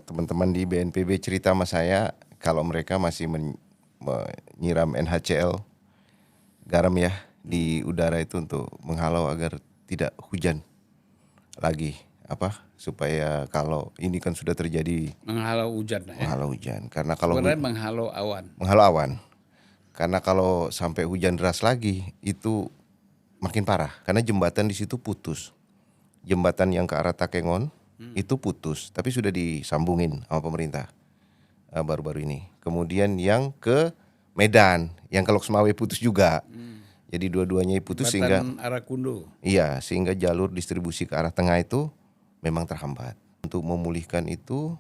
Teman-teman di BNPB cerita sama saya kalau mereka masih menyiram NaCl garam ya di udara itu untuk menghalau agar tidak hujan lagi, supaya kalau ini kan sudah terjadi Menghalau hujan ya. menghalau hujan. Karena kalau Sebenarnya menghalau awan. menghalau awan. Karena kalau sampai hujan deras lagi itu makin parah karena jembatan di situ putus. Jembatan yang ke arah Takengon itu putus, tapi sudah disambungin sama pemerintah baru-baru ini. Kemudian yang ke Medan, yang ke Loksmawe putus juga. Jadi dua-duanya putus sehingga Jembatan Arakundo. iya, sehingga jalur distribusi ke arah tengah itu memang terhambat. Untuk memulihkan itu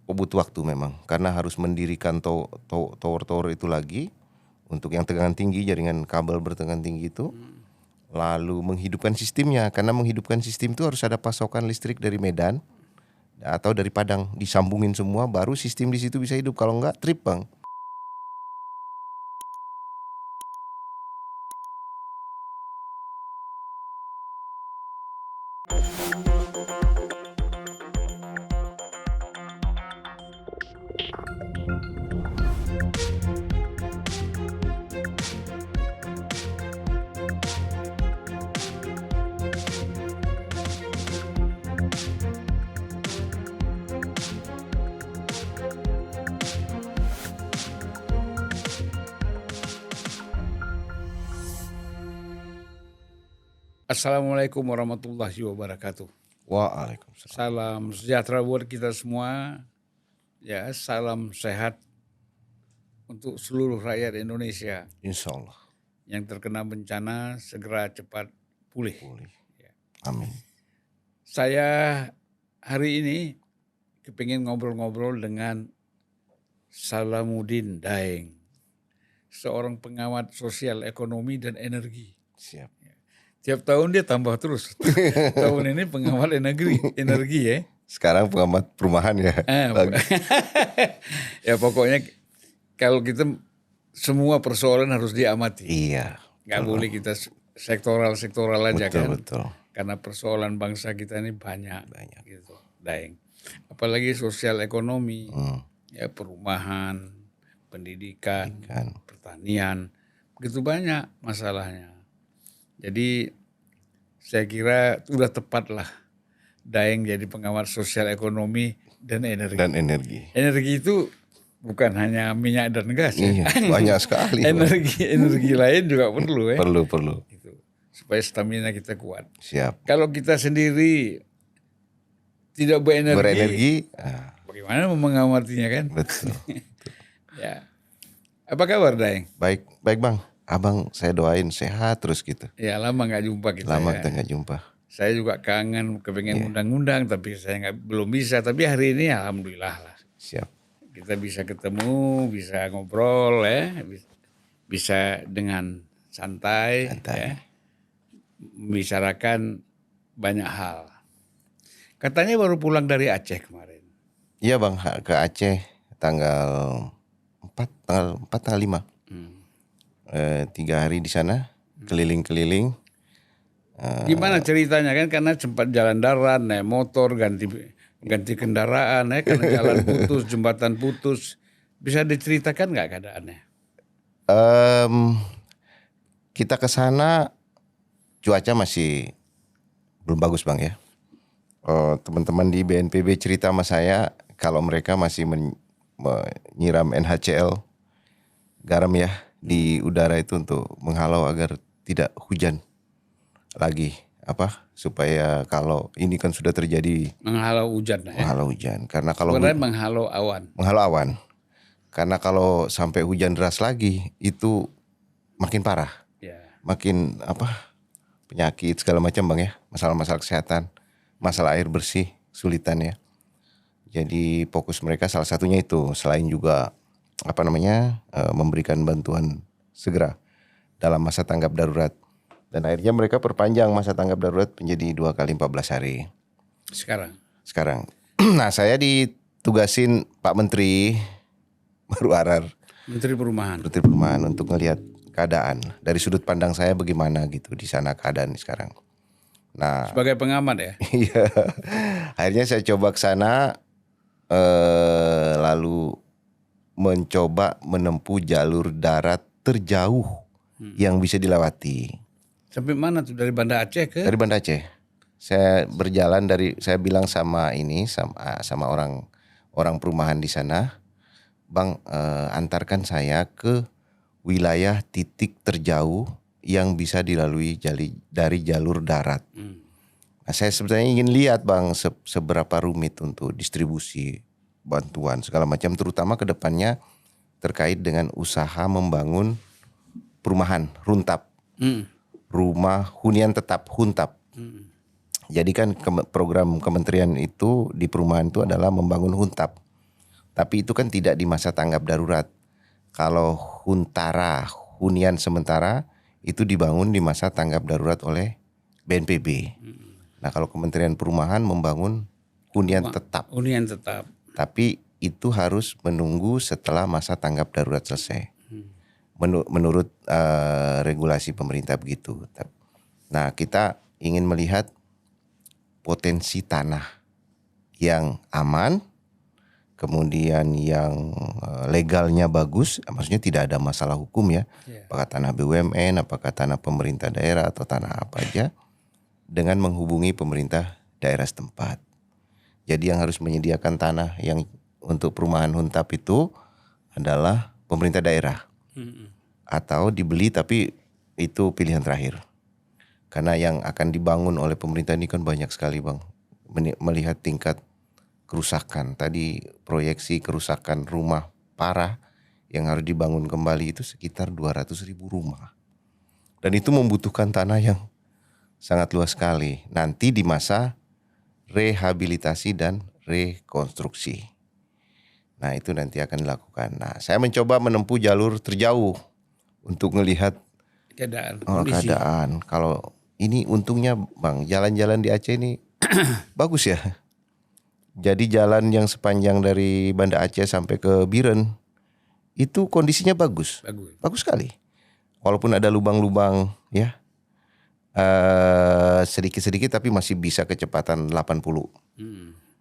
butuh waktu memang, karena harus mendirikan tower-tower itu lagi untuk yang tegangan tinggi, jaringan kabel bertegangan tinggi itu. Lalu menghidupkan sistemnya, karena menghidupkan sistem itu harus ada pasokan listrik dari Medan atau dari Padang, disambungin semua baru sistem di situ bisa hidup. Kalau enggak trip bang. Assalamualaikum warahmatullahi wabarakatuh. Waalaikumsalam. Salam sejahtera buat kita semua. Ya, salam sehat untuk seluruh rakyat Indonesia Insya Allah. yang terkena bencana segera cepat pulih. Amin. Saya hari ini kepingin ngobrol-ngobrol dengan Salamuddin Daeng, seorang pengamat sosial, ekonomi, dan energi. Siap. Tiap tahun dia tambah terus. Tahun ini pengamat energi ya. Sekarang pengamat perumahan ya. Ya pokoknya kalau kita semua persoalan harus diamati. Iya. Nggak boleh kita sektoral aja kan. Betul. Karena persoalan bangsa kita ini banyak. Gitu, Daeng. Apalagi sosial ekonomi, ya perumahan, pendidikan, pertanian, begitu banyak masalahnya. Jadi saya kira sudah tepatlah Daeng jadi pengamat sosial ekonomi dan energi. Energi itu bukan hanya minyak dan gas. Iya, banyak sekali. energi lain juga perlu ya. Perlu. Gitu. Supaya stamina kita kuat. Siap. Kalau kita sendiri tidak berenergi, bagaimana mengamatinya kan? Betul. Ya. Apa kabar Daeng? Baik bang. Abang saya doain sehat terus gitu. Ya lama nggak jumpa kita. Kita nggak jumpa. Saya juga kangen, kepengen undang-undang, tapi saya belum bisa. Tapi hari ini alhamdulillah lah. Siap. Kita bisa ketemu, bisa ngobrol ya, bisa dengan santai. Ya, membicarakan banyak hal. Katanya baru pulang dari Aceh kemarin. Iya bang, ke Aceh tanggal 4, tanggal 5. 3 hari di sana, keliling-keliling. Gimana ceritanya kan? Karena sempat jalan darat, naik motor, ganti kendaraan, ya karena jalan putus, jembatan putus. Bisa diceritakan nggak keadaannya? Kita ke sana cuaca masih belum bagus bang ya. Teman-teman di BNPB cerita sama saya kalau mereka masih menyiram NaCl garam ya di udara itu untuk menghalau agar tidak hujan lagi, supaya kalau ini kan sudah terjadi menghalau hujan ya. Menghalau hujan. Karena kalau sebenarnya menghalau awan. Menghalau awan. Karena kalau sampai hujan deras lagi itu makin parah. Ya. Makin penyakit segala macam bang ya, masalah-masalah kesehatan, masalah air bersih sulitan ya. Jadi fokus mereka salah satunya itu, selain juga memberikan bantuan segera dalam masa tanggap darurat. Dan akhirnya mereka perpanjang masa tanggap darurat menjadi 2 kali 14 hari. Sekarang. Nah saya ditugasin Pak Menteri baru Arar. Menteri Perumahan untuk ngelihat keadaan dari sudut pandang saya bagaimana gitu di sana keadaan sekarang. Nah, Sebagai pengamat ya. iya. Akhirnya saya coba ke sana, lalu mencoba menempuh jalur darat terjauh yang bisa dilewati. Sampai mana tuh, dari Banda Aceh ke? Dari Banda Aceh. Saya berjalan saya bilang sama orang perumahan di sana, Bang, antarkan saya ke wilayah titik terjauh yang bisa dilalui dari jalur darat. Nah, saya sebenarnya ingin lihat, Bang, seberapa rumit untuk distribusi bantuan segala macam, terutama ke depannya terkait dengan usaha membangun perumahan runtap, rumah hunian tetap huntap. Jadi kan program kementerian itu di perumahan itu adalah membangun huntap. Tapi itu kan tidak di masa tanggap darurat. Kalau hunian sementara itu dibangun di masa tanggap darurat oleh BNPB. Nah, kalau Kementerian Perumahan membangun hunian tetap. Hunian tetap. Tapi itu harus menunggu setelah masa tanggap darurat selesai. Menurut regulasi pemerintah begitu. Nah, kita ingin melihat potensi tanah yang aman, kemudian yang legalnya bagus, maksudnya tidak ada masalah hukum ya. Apakah tanah BUMN, apakah tanah pemerintah daerah atau tanah apa aja, dengan menghubungi pemerintah daerah setempat. Jadi yang harus menyediakan tanah yang untuk perumahan huntap itu adalah pemerintah daerah. Atau dibeli, tapi itu pilihan terakhir. Karena yang akan dibangun oleh pemerintah ini kan banyak sekali, Bang. Melihat tingkat kerusakan. Tadi proyeksi kerusakan rumah parah yang harus dibangun kembali itu sekitar 200.000 rumah. Dan itu membutuhkan tanah yang sangat luas sekali. Nanti di masa rehabilitasi dan rekonstruksi. Nah, itu nanti akan dilakukan. Nah, saya mencoba menempuh jalur terjauh untuk melihat keadaan. Kalau ini untungnya, Bang, jalan-jalan di Aceh ini bagus ya. Jadi jalan yang sepanjang dari Banda Aceh sampai ke Biren itu kondisinya bagus. Bagus sekali. Walaupun ada lubang-lubang ya. Sedikit-sedikit tapi masih bisa kecepatan 80.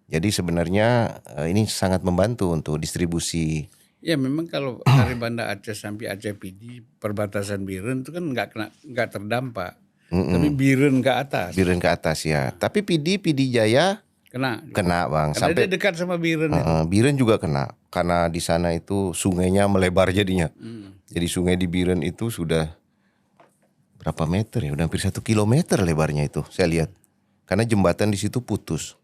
Jadi sebenarnya ini sangat membantu untuk distribusi. Ya memang kalau dari Banda Aceh sampai Aceh Pidi perbatasan Biren itu kan nggak terdampak. Tapi Biren ke atas. Biren ke atas ya. Tapi Pidi Jaya kena, Bang. Karena dia dekat sama Biren. Biren juga kena karena di sana itu sungainya melebar jadinya. Jadi sungai di Biren itu sudah berapa meter ya? Udah hampir 1 kilometer lebarnya itu saya lihat. Karena jembatan di situ putus.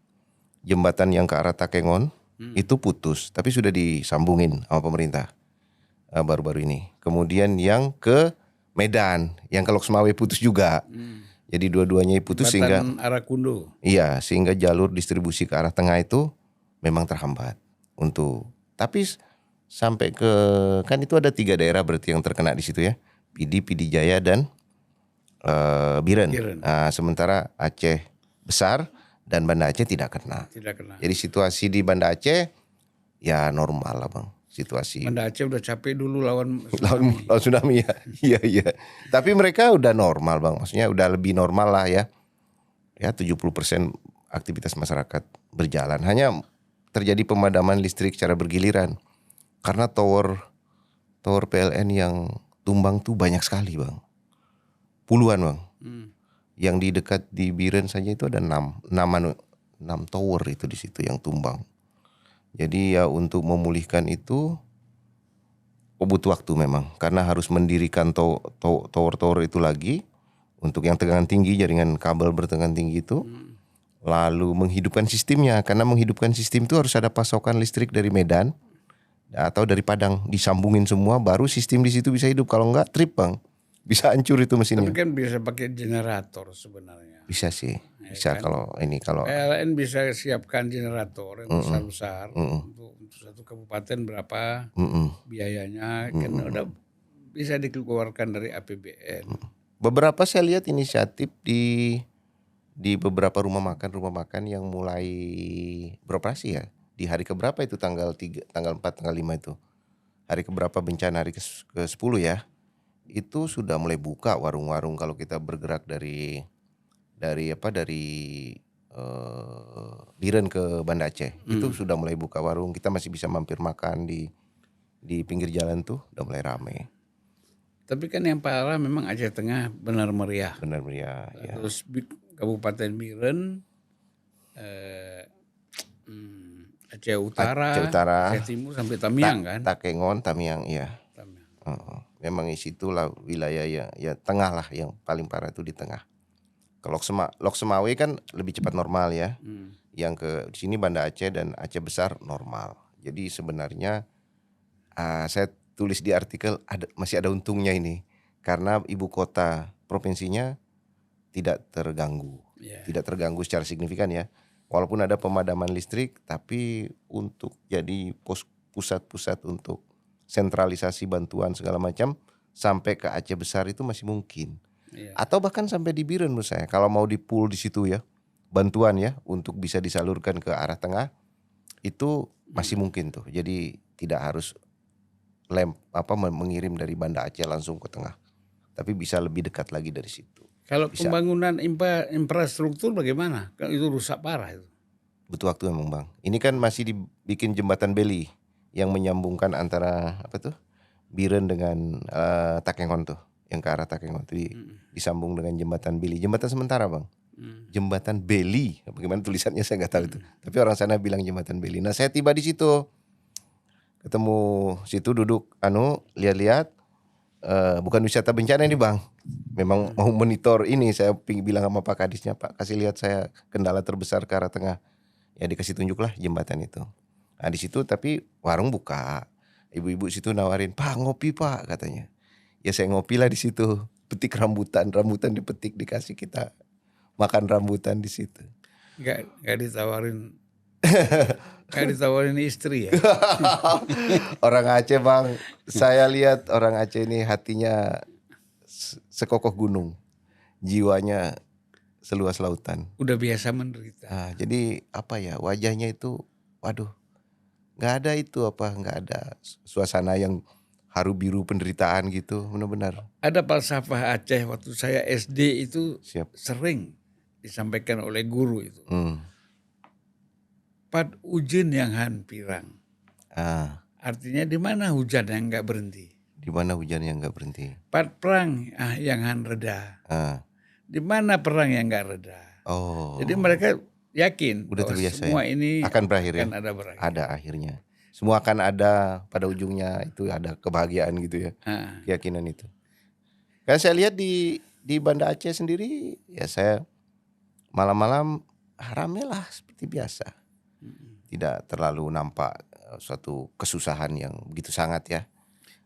Jembatan yang ke arah Takengon itu putus, tapi sudah disambungin sama pemerintah baru-baru ini. Kemudian yang ke Medan, yang ke Lok Semawe putus juga. Jadi dua-duanya putus sehingga arah Kundo. Iya, sehingga jalur distribusi ke arah tengah itu memang terhambat tapi sampai ke, kan itu ada 3 daerah berarti yang terkena di situ ya. Pidi Jaya dan Biren. Nah, sementara Aceh besar dan Banda Aceh tidak kena. Jadi situasi di Banda Aceh ya normal lah, Bang. Situasi. Banda Aceh udah capek dulu lawan tsunami ya. Iya. Tapi mereka udah normal, Bang. Maksudnya udah lebih normal lah ya. Ya 70% aktivitas masyarakat berjalan. Hanya terjadi pemadaman listrik secara bergiliran. Karena tower PLN yang tumbang tuh banyak sekali, Bang. Puluhan, Bang. Yang di dekat di Biren saja itu ada 6 tower itu di situ yang tumbang. Jadi ya untuk memulihkan itu butuh waktu memang, karena harus mendirikan tower itu lagi untuk yang tegangan tinggi, jaringan kabel bertegangan tinggi itu. Lalu menghidupkan sistemnya, karena menghidupkan sistem itu harus ada pasokan listrik dari Medan atau dari Padang, disambungin semua baru sistem di situ bisa hidup. Kalau enggak trip, Bang. Bisa hancur itu mesinnya. Tapi kan bisa pakai generator sebenarnya. Bisa sih. Bisa kan? kalau PLN bisa siapkan generator yang besar-besar untuk satu kabupaten berapa biayanya, kan udah bisa dikeluarkan dari APBN. Beberapa saya lihat inisiatif di beberapa rumah makan yang mulai beroperasi ya. Di hari keberapa itu tanggal 4, tanggal 5 itu. Hari keberapa bencana, hari ke-10 ya. Itu sudah mulai buka warung-warung kalau kita bergerak dari Biren ke Banda Aceh. Itu sudah mulai buka warung. Kita masih bisa mampir makan di pinggir jalan tuh udah mulai rame. Tapi kan yang parah memang Aceh Tengah benar meriah. Benar meriah. Ya. Terus Kabupaten Biren, Aceh Utara, Aceh Timur sampai Tamiang kan? Takengon, Tamiang, ya. Tamiang. Memang isitulah wilayah ya tengah lah, yang paling parah itu di tengah. Kalau Lok Semawe kan lebih cepat normal ya. Yang di sini Banda Aceh dan Aceh Besar normal. Jadi sebenarnya saya tulis di artikel masih ada untungnya ini, karena ibu kota provinsinya tidak terganggu, tidak terganggu secara signifikan ya. Walaupun ada pemadaman listrik, tapi untuk jadi pusat-pusat untuk sentralisasi bantuan segala macam sampai ke Aceh Besar itu masih mungkin. Atau bahkan sampai di Biren menurut saya, kalau mau di pool di situ ya, bantuan ya untuk bisa disalurkan ke arah tengah itu masih mungkin tuh. Jadi tidak harus mengirim dari Banda Aceh langsung ke tengah, tapi bisa lebih dekat lagi dari situ. Kalau pembangunan infrastruktur bagaimana? Kan itu rusak parah itu. Butuh waktu memang Bang. Ini kan masih dibikin jembatan beli yang menyambungkan antara Biren dengan Takengon tuh, yang ke arah Takengon tuh disambung dengan jembatan beli. Jembatan sementara Bang. Jembatan Beli, bagaimana tulisannya saya nggak tahu itu. Tapi orang sana bilang jembatan Beli. Nah saya tiba di situ. Ketemu situ duduk lihat-lihat, bukan wisata bencana ini Bang, memang mau monitor ini. Saya bilang sama Pak Kadisnya, Pak kasih lihat saya kendala terbesar ke arah tengah, ya dikasih tunjuklah jembatan itu. Nah di situ tapi warung buka, ibu-ibu situ nawarin, Pak ngopi Pak katanya. Ya saya ngopi lah di situ, petik rambutan dipetik, dikasih kita makan rambutan di situ. Gak ditawarin. Kayak ditawarin istri ya. Orang Aceh Bang, saya lihat orang Aceh ini hatinya sekokoh gunung, jiwanya seluas lautan. Udah biasa menderita. Nah, jadi wajahnya itu, waduh, nggak ada suasana yang haru biru penderitaan gitu, benar-benar. Ada falsafah Aceh waktu saya SD itu sering disampaikan oleh guru itu. Pat ujen yang han pirang. Artinya di mana hujan yang nggak berhenti? Di mana hujan yang nggak berhenti? Pat perang yang han reda. Di mana perang yang nggak reda? Jadi mereka yakin udah terbiasa semua ini akan berakhir akan ada berakhir. Ada akhirnya. Semua akan ada pada ujungnya, itu ada kebahagiaan gitu ya. Keyakinan itu. Kan saya lihat di Banda Aceh sendiri ya, saya malam-malam rame lah seperti biasa. Tidak terlalu nampak suatu kesusahan yang begitu sangat ya.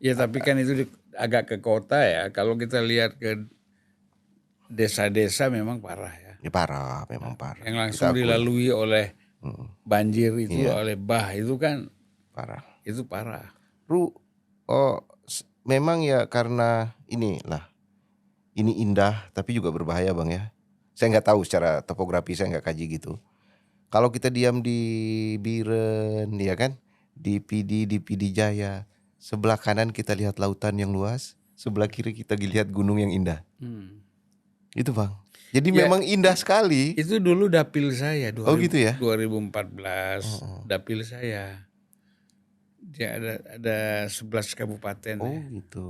Ya tapi kan itu agak ke kota ya. Kalau kita lihat ke desa-desa memang parah ya. Ini parah, memang parah. Yang langsung dilalui oleh banjir itu, oleh bah itu kan parah. Itu parah. Memang ya karena ini indah tapi juga berbahaya Bang ya. Saya nggak tahu secara topografi, saya nggak kaji gitu. Kalau kita diam di Biren ya kan, di PD Jaya, sebelah kanan kita lihat lautan yang luas, sebelah kiri kita lihat gunung yang indah. Itu Bang. Jadi memang indah sekali. Itu dulu dapil saya gitu ya? 2014 dapil saya. Dia ada 11 kabupaten. Gitu.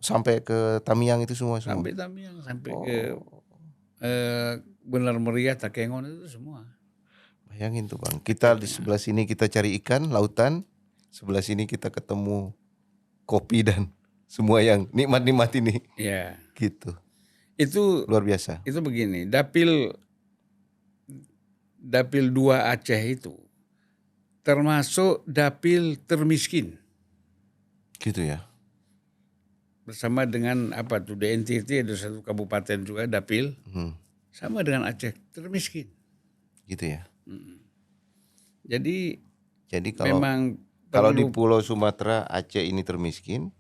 Sampai ke Tamiang itu semua. Sampai Tamiang, sampai ke Benar Meriah, Takengon itu semua. Bayangin tuh Bang, kita di sebelah sini kita cari ikan, lautan, sebelah sini kita ketemu kopi dan semua yang nikmat-nikmat ini. Iya. Gitu. Itu luar biasa. Itu begini, dapil 2 Aceh itu termasuk dapil termiskin. Gitu ya. Bersama dengan di NTT ada satu kabupaten juga dapil. Sama dengan Aceh, termiskin. Gitu ya. Jadi kalau di Pulau Sumatera Aceh ini termiskin,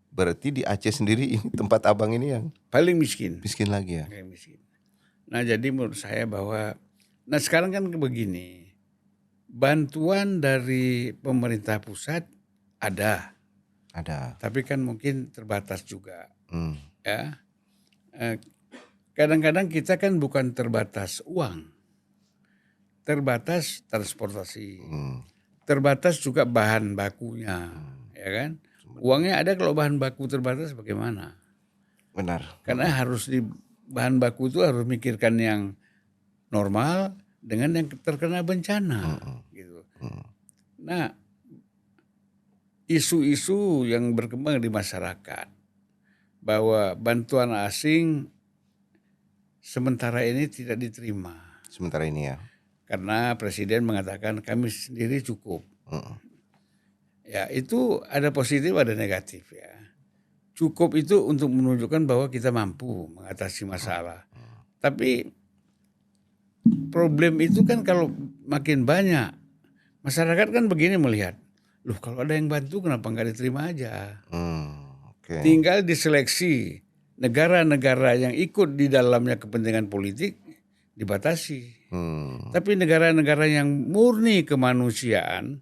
berarti di Aceh sendiri ini tempat Abang ini yang paling miskin. Miskin lagi ya. Paling miskin. Nah jadi menurut saya bahwa, sekarang kan begini, bantuan dari pemerintah pusat ada. Tapi kan mungkin terbatas juga. Ya. kadang-kadang kita kan bukan terbatas uang, terbatas transportasi, terbatas juga bahan bakunya, ya kan? Uangnya ada, kalau bahan baku terbatas bagaimana? Benar. Karena harus di bahan baku itu harus mikirkan yang normal dengan yang terkena bencana, gitu. Nah, isu-isu yang berkembang di masyarakat bahwa bantuan asing sementara ini tidak diterima. Sementara ini ya. Karena Presiden mengatakan kami sendiri cukup. Ya, itu ada positif ada negatif ya. Cukup itu untuk menunjukkan bahwa kita mampu mengatasi masalah. Tapi problem itu kan kalau makin banyak, masyarakat kan begini melihat, loh kalau ada yang bantu kenapa nggak diterima aja? Okay. Tinggal diseleksi negara-negara yang ikut di dalamnya kepentingan politik dibatasi. Tapi negara-negara yang murni kemanusiaan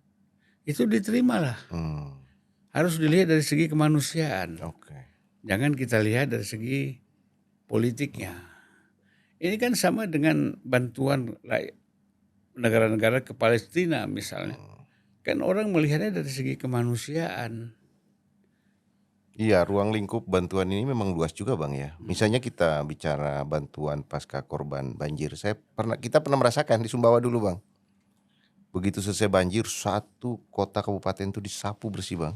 itu diterimalah. Harus dilihat dari segi kemanusiaan. Jangan kita lihat dari segi politiknya. Ini kan sama dengan bantuan negara-negara ke Palestina misalnya. Kan orang melihatnya dari segi kemanusiaan. Iya, ruang lingkup bantuan ini memang luas juga Bang ya. Misalnya kita bicara bantuan pasca korban banjir. Kita pernah merasakan di Sumbawa dulu Bang. Begitu selesai banjir, satu kota kabupaten itu disapu bersih Bang.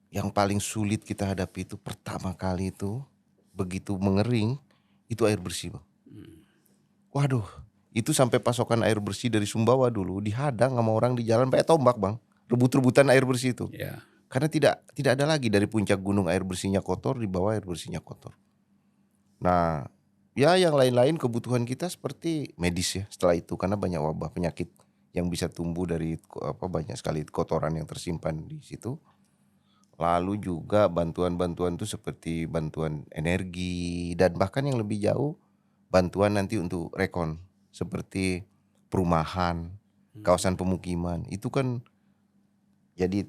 Yang paling sulit kita hadapi itu pertama kali itu, begitu mengering, itu air bersih Bang. Waduh, itu sampai pasokan air bersih dari Sumbawa dulu dihadang sama orang di jalan pakai tombak Bang. Rebut-rebutan air bersih itu. Ya. Karena tidak ada lagi dari puncak gunung air bersihnya kotor, di bawah air bersihnya kotor. Nah, ya yang lain-lain kebutuhan kita seperti medis ya setelah itu, karena banyak wabah penyakit yang bisa tumbuh dari banyak sekali kotoran yang tersimpan di situ. Lalu juga bantuan-bantuan itu seperti bantuan energi dan bahkan yang lebih jauh bantuan nanti untuk rekon seperti perumahan, kawasan pemukiman. Itu kan jadi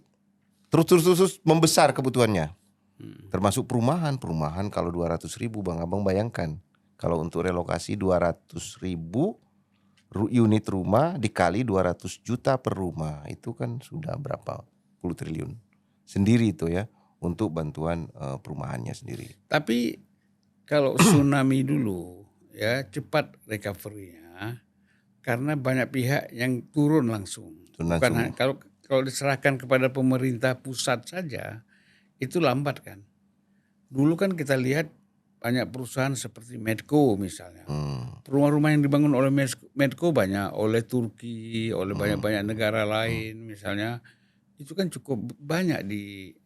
terus membesar kebutuhannya. Termasuk perumahan kalau 200.000 Bang, Abang bayangkan kalau untuk relokasi 200.000 unit rumah dikali 200 juta per rumah, itu kan sudah berapa puluh triliun sendiri itu ya untuk bantuan perumahannya sendiri. Tapi kalau tsunami dulu ya cepat recovery-nya karena banyak pihak yang turun langsung. Bukan kalau diserahkan kepada pemerintah pusat saja itu lambat kan. Dulu kan kita lihat banyak perusahaan seperti Medco misalnya. Rumah-rumah yang dibangun oleh Medco banyak, oleh Turki, oleh banyak-banyak negara lain misalnya. Itu kan cukup banyak di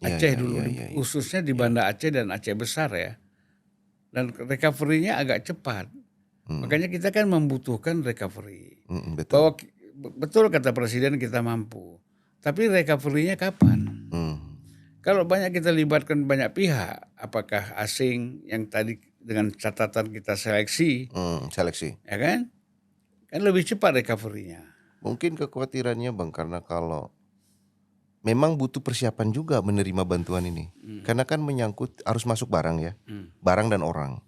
Aceh dulu, khususnya di Banda Aceh dan Aceh Besar ya. Dan recovery-nya agak cepat. Makanya kita kan membutuhkan recovery. Bahwa betul kata Presiden kita mampu. Tapi recovery-nya kapan? Kalau banyak kita libatkan banyak pihak, apakah asing yang tadi dengan catatan kita seleksi, ya kan? Kan lebih cepat recovery-nya. Mungkin kekhawatirannya Bang karena kalau memang butuh persiapan juga menerima bantuan ini. Karena kan menyangkut harus masuk barang ya. Barang dan orang.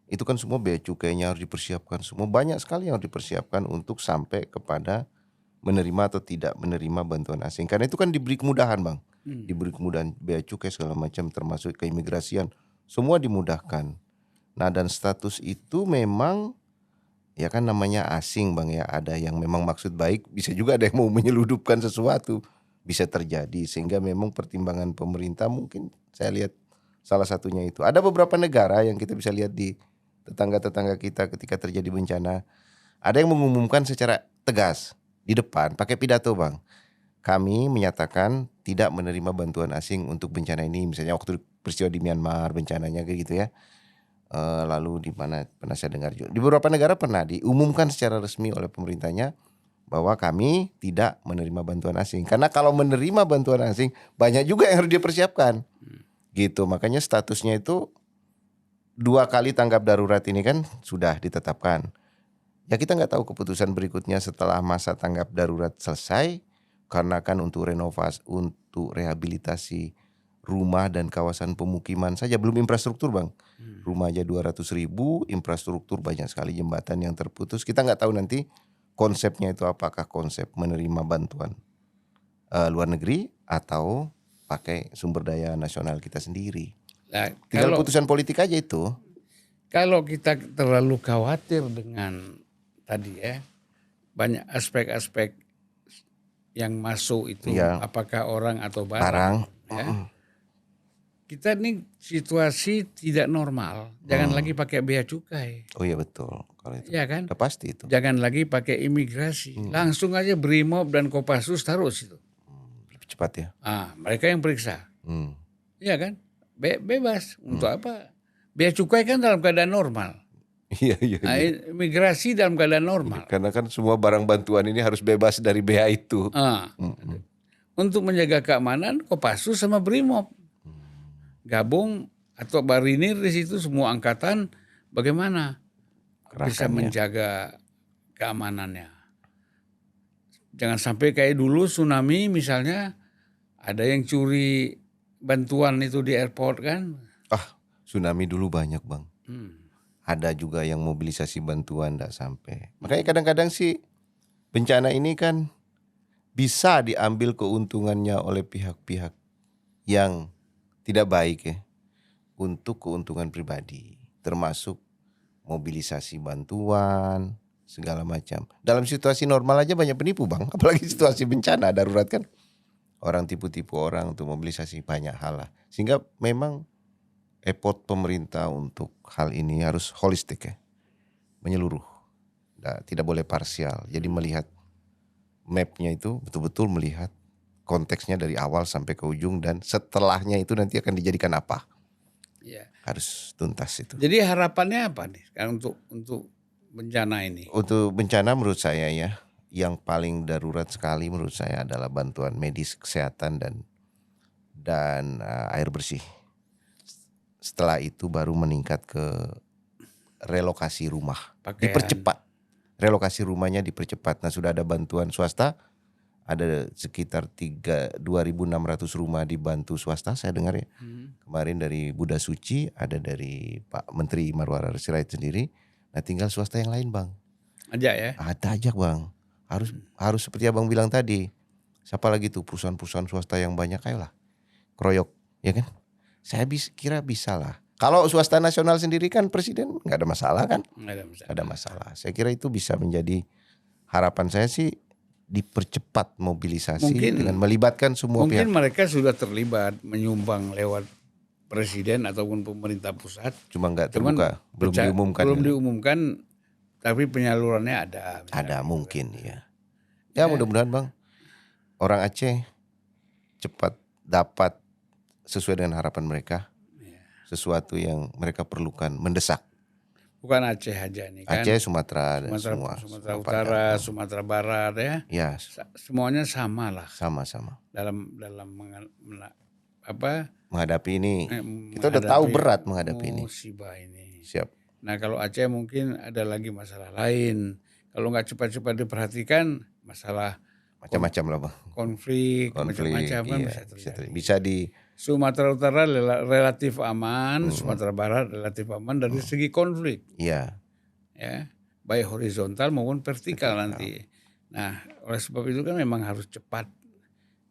Itu kan semua bea cukainya harus dipersiapkan. Semua banyak sekali yang harus dipersiapkan untuk sampai kepada menerima atau tidak menerima bantuan asing. Karena itu kan diberi kemudahan Bang. Diberi kemudahan bea cukai segala macam termasuk keimigrasian. Semua dimudahkan. Nah dan status itu memang ya kan namanya asing Bang ya. Ada yang memang maksud baik, bisa juga ada yang mau menyeludupkan sesuatu. Bisa terjadi sehingga memang pertimbangan pemerintah mungkin saya lihat salah satunya itu. Ada beberapa negara yang kita bisa lihat di tetangga-tetangga kita ketika terjadi bencana. Ada yang mengumumkan secara tegas di depan pakai pidato Bang. Kami menyatakan tidak menerima bantuan asing untuk bencana ini. Misalnya waktu peristiwa di Myanmar bencananya kayak gitu ya. Lalu di mana pernah saya dengar juga. Di beberapa negara pernah diumumkan secara resmi oleh pemerintahnya bahwa kami tidak menerima bantuan asing. Karena kalau menerima bantuan asing banyak juga yang harus dipersiapkan. Gitu. Makanya statusnya itu 2 kali tanggap darurat ini kan sudah ditetapkan. Ya kita nggak tahu keputusan berikutnya setelah masa tanggap darurat selesai. Karena kan untuk renovasi, untuk rehabilitasi rumah dan kawasan pemukiman saja, belum infrastruktur Bang. Rumah aja 200.000, infrastruktur banyak sekali, jembatan yang terputus. Kita nggak tahu nanti konsepnya itu apakah konsep menerima bantuan luar negeri atau pakai sumber daya nasional kita sendiri. Nah, Tinggal putusan politik aja itu. Kalau kita terlalu khawatir dengan tadi ya, banyak aspek-aspek yang masuk itu, apakah orang atau barang. Ya. Kita nih situasi tidak normal, jangan lagi pakai bea cukai. Oh iya betul, kalau itu. Ya kan? Udah pasti itu. Jangan lagi pakai imigrasi, langsung aja Brimob dan Kopassus taruh situ. Lebih cepat ya. Mereka yang periksa. Iya kan? Bebas. Untuk apa? Bea cukai kan dalam keadaan normal. Iya. Imigrasi dalam keadaan normal. Karena kan semua barang bantuan ini harus bebas dari bea itu. Untuk menjaga keamanan, Kopassus sama Brimob gabung atau marinir di situ, semua angkatan bagaimana bisa menjaga keamanannya. Jangan sampai kayak dulu tsunami misalnya, ada yang curi bantuan itu di airport kan. Tsunami dulu banyak Bang. Ada juga yang mobilisasi bantuan enggak sampai. Makanya kadang-kadang sih bencana ini kan bisa diambil keuntungannya oleh pihak-pihak yang tidak baik ya, untuk keuntungan pribadi, termasuk mobilisasi bantuan, segala macam. Dalam situasi normal aja banyak penipu Bang, apalagi situasi bencana darurat kan. Orang tipu-tipu orang untuk mobilisasi banyak hal lah. Sehingga memang effort pemerintah untuk hal ini harus holistik ya, menyeluruh. Tidak boleh parsial. Jadi melihat mapnya itu betul-betul melihat konteksnya dari awal sampai ke ujung, dan setelahnya itu nanti akan dijadikan apa. Ya. Harus tuntas itu. Jadi harapannya apa nih sekarang untuk bencana ini? Untuk bencana menurut saya ya, yang paling darurat sekali menurut saya adalah bantuan medis, kesehatan dan air bersih. Setelah itu baru meningkat ke relokasi rumah. Dipercepat. Relokasi rumahnya dipercepat. Nah, sudah ada bantuan swasta, ada sekitar 2.600 rumah dibantu swasta saya dengar ya. Kemarin dari Buddha Suci, ada dari Pak Menteri Marwara Sirait sendiri. Nah, tinggal swasta yang lain Bang. Ajak ya? Ada ajak Bang. Harus seperti Abang bilang tadi. Siapa lagi tuh perusahaan-perusahaan swasta yang banyak, ayolah keroyok ya kan. Saya kira bisa lah. Kalau swasta nasional sendiri kan presiden nggak ada masalah kan? Nggak ada masalah. Saya kira itu bisa menjadi harapan saya sih, dipercepat mobilisasi dengan melibatkan semua pihak. Mungkin mereka sudah terlibat menyumbang lewat presiden ataupun pemerintah pusat. Cuma nggak terbuka, belum diumumkan. Belum diumumkan, tapi penyalurannya ada. Ada mungkin ya. Ya mudah-mudahan Bang, orang Aceh cepat dapat sesuai dengan harapan mereka. Sesuatu yang mereka perlukan, mendesak. Bukan Aceh aja nih kan. Aceh, Sumatera dan semua. Sumatera Utara, Sumatera Barat ya. Ya. Semuanya sama lah. Sama-sama. Dalam menghadapi ini. Kita udah tahu berat menghadapi ini. Musibah ini. Siap. Nah, kalau Aceh mungkin ada lagi masalah lain. Kalau nggak cepat-cepat diperhatikan, masalah macam-macam lah Bang. Konflik macam-macam kan iya, bisa di Sumatera Utara relatif aman, Sumatera Barat relatif aman dari segi konflik. Iya. Ya, baik horizontal maupun vertikal nanti. Nah, oleh sebab itu kan memang harus cepat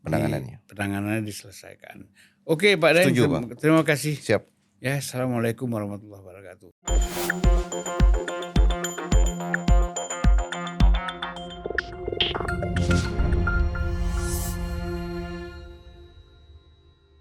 penanganannya diselesaikan. Oke, Pak Daeng, terima kasih. Siap. Ya, assalamualaikum warahmatullahi wabarakatuh.